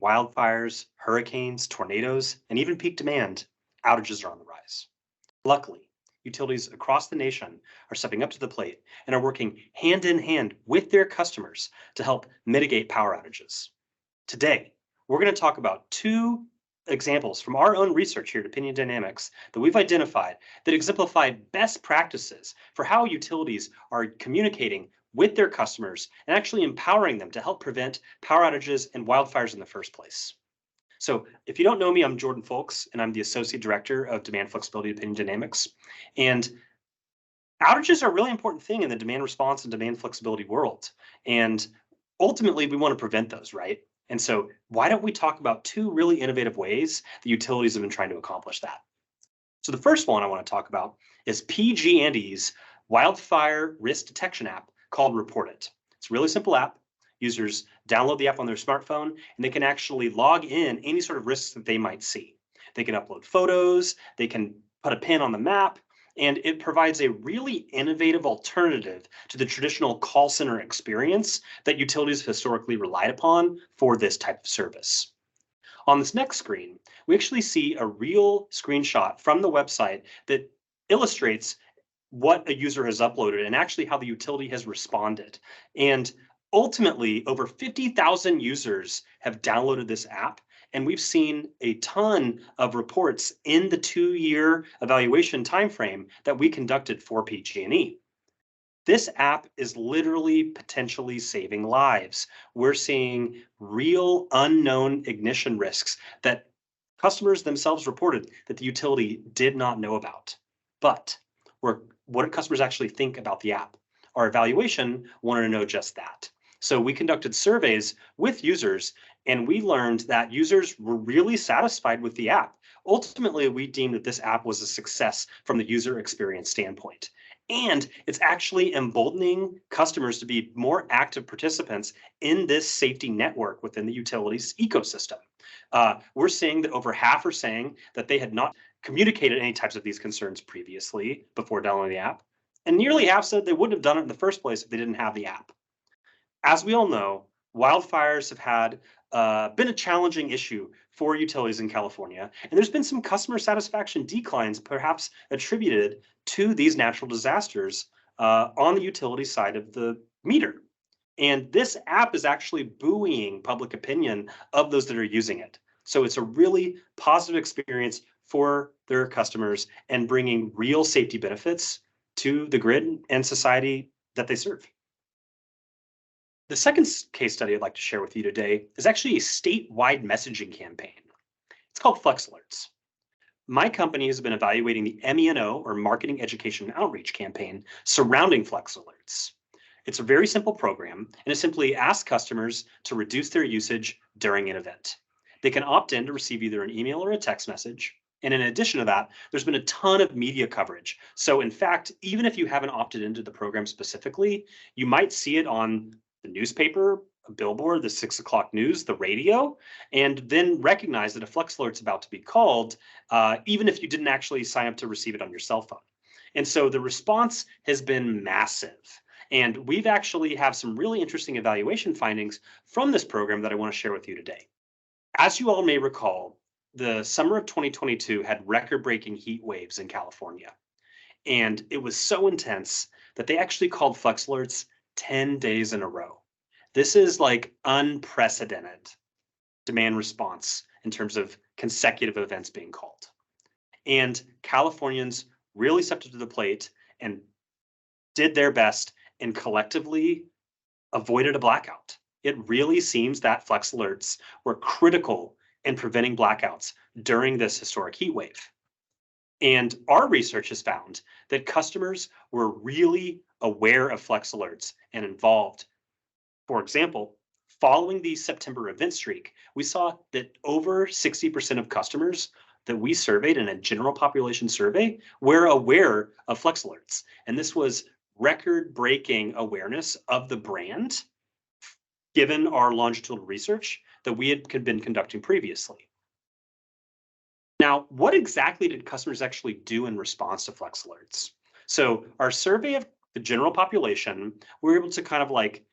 wildfires, hurricanes, tornadoes, and even peak demand, outages are on the rise. Luckily, utilities across the nation are stepping up to the plate and are working hand in hand with their customers to help mitigate power outages. Today, we're going to talk about two examples from our own research here at Opinion Dynamics that we've identified that exemplify best practices for how utilities are communicating with their customers and actually empowering them to help prevent power outages and wildfires in the first place. So if you don't know me, I'm Jordan Folks, and I'm the Associate Director of Demand Flexibility at Opinion Dynamics. And outages are a really important thing in the demand response and demand flexibility world. And ultimately, we want to prevent those, right? And so why don't we talk about two really innovative ways that utilities have been trying to accomplish that? So the first one I want to talk about is PG&E's wildfire risk detection app called Report It. It's a really simple app. Users download the app on their smartphone, and they can actually log in any sort of risks that they might see. They can upload photos, they can put a pin on the map, and it provides a really innovative alternative to the traditional call center experience that utilities have historically relied upon for this type of service. On this next screen, we actually see a real screenshot from the website that illustrates what a user has uploaded and actually how the utility has responded. And ultimately, over 50,000 users have downloaded this app, and we've seen a ton of reports in the 2-year evaluation timeframe that we conducted for PG&E. This app is literally potentially saving lives. We're seeing real unknown ignition risks that customers themselves reported that the utility did not know about. But what do customers actually think about the app? Our evaluation wanted to know just that. So we conducted surveys with users, and we learned that users were really satisfied with the app. Ultimately, we deemed that this app was a success from the user experience standpoint. And it's actually emboldening customers to be more active participants in this safety network within the utilities ecosystem. We're seeing that over half are saying that they had not communicated any types of these concerns previously before downloading the app. And nearly half said they wouldn't have done it in the first place if they didn't have the app. As we all know, wildfires have been a challenging issue for utilities in California, and there's been some customer satisfaction declines, perhaps attributed to these natural disasters on the utility side of the meter. And this app is actually buoying public opinion of those that are using it. So it's a really positive experience for their customers and bringing real safety benefits to the grid and society that they serve. The second case study I'd like to share with you today is actually a statewide messaging campaign. It's called FlexAlerts. My company has been evaluating the MENO, or Marketing Education and Outreach campaign, surrounding FlexAlerts. It's a very simple program, and it simply asks customers to reduce their usage during an event. They can opt in to receive either an email or a text message. And in addition to that, there's been a ton of media coverage. So in fact, even if you haven't opted into the program specifically, you might see it on the newspaper, a billboard, the 6 o'clock news, the radio, and then recognize that a FlexAlert's about to be called, even if you didn't actually sign up to receive it on your cell phone. And so the response has been massive. And we've actually have some really interesting evaluation findings from this program that I want to share with you today. As you all may recall, the summer of 2022 had record-breaking heat waves in California. And it was so intense that they actually called FlexAlerts 10 days in a row. This is like unprecedented demand response in terms of consecutive events being called. And Californians really stepped up to the plate and did their best and collectively avoided a blackout. It really seems that FlexAlerts were critical in preventing blackouts during this historic heat wave. And our research has found that customers were really aware of FlexAlerts and involved. For example, following the September event streak, we saw that over 60% of customers that we surveyed in a general population survey were aware of FlexAlerts. And this was record-breaking awareness of the brand, given our longitudinal research that we had been conducting previously. Now, what exactly did customers actually do in response to FlexAlerts? So our survey of the general population, we were able to kind of like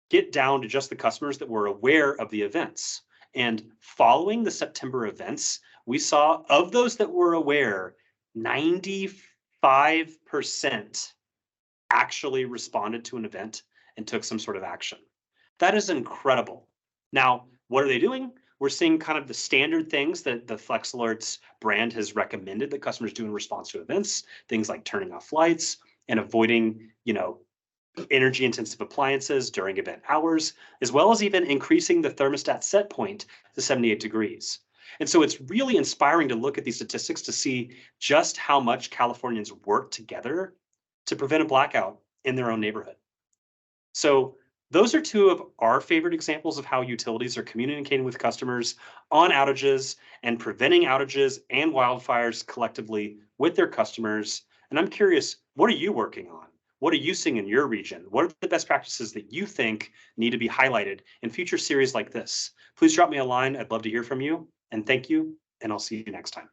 get down to just the customers that were aware of the events. And following the September events, we saw of those that were aware, 95% actually responded to an event and took some sort of action. That is incredible. Now, what are they doing? We're seeing kind of the standard things that the FlexAlerts brand has recommended that customers do in response to events, things like turning off lights and avoiding, energy intensive appliances during event hours, as well as even increasing the thermostat set point to 78 degrees. And so it's really inspiring to look at these statistics to see just how much Californians work together to prevent a blackout in their own neighborhood. So those are two of our favorite examples of how utilities are communicating with customers on outages and preventing outages and wildfires collectively with their customers. And I'm curious, what are you working on? What are you seeing in your region? What are the best practices that you think need to be highlighted in future series like this? Please drop me a line. I'd love to hear from you. And thank you, and I'll see you next time.